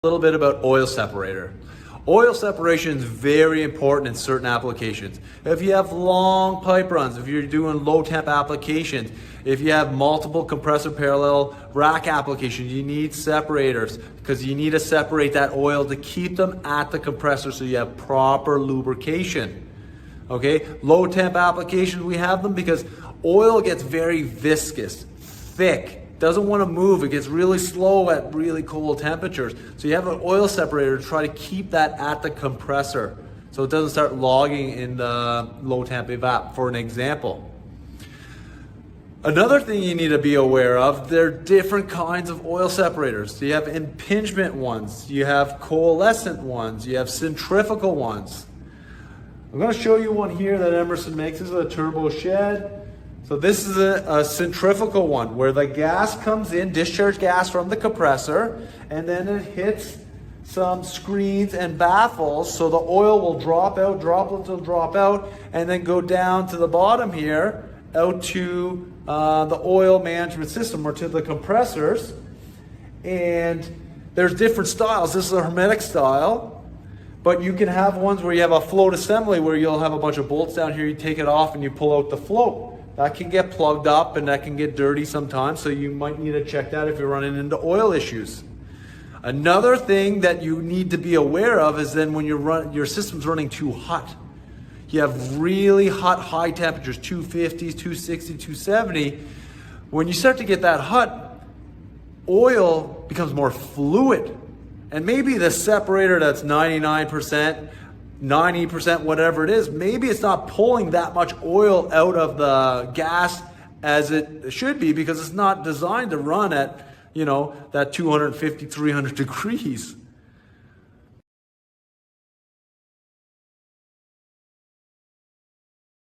little bit about oil separator. Oil separation is very important in certain applications. If you have long pipe runs, if you're doing low temp applications, if you have multiple compressor parallel rack applications, you need separators because you need to separate that oil to keep them at the compressor so you have proper lubrication. Okay, low temp applications, we have them because oil gets very viscous, thick, doesn't want to move. It gets really slow at really cold temperatures. So you have an oil separator to try to keep that at the compressor so it doesn't start logging in the low temp evap, for an example. Another thing you need to be aware of, there are different kinds of oil separators. So you have impingement ones, you have coalescent ones, you have centrifugal ones. I'm going to show you one here that Emerson makes. This is a turbo shed. So this is a centrifugal one where the gas comes in, discharge gas from the compressor, and then it hits some screens and baffles, so the oil will drop out, droplets will drop out, and then go down to the bottom here, out to the oil management system or to the compressors. And there's different styles. This is a hermetic style, but you can have ones where you have a float assembly where you'll have a bunch of bolts down here, you take it off and you pull out the float. That can get plugged up and that can get dirty sometimes, so you might need to check that if you're running into oil issues. Another thing that you need to be aware of is then when your system's running too hot. You have really hot, high temperatures, 250s, 260, 270. When you start to get that hot, oil becomes more fluid. And maybe the separator that's 99%, 90%, whatever it is, maybe it's not pulling that much oil out of the gas as it should be because it's not designed to run at, that 250, 300 degrees.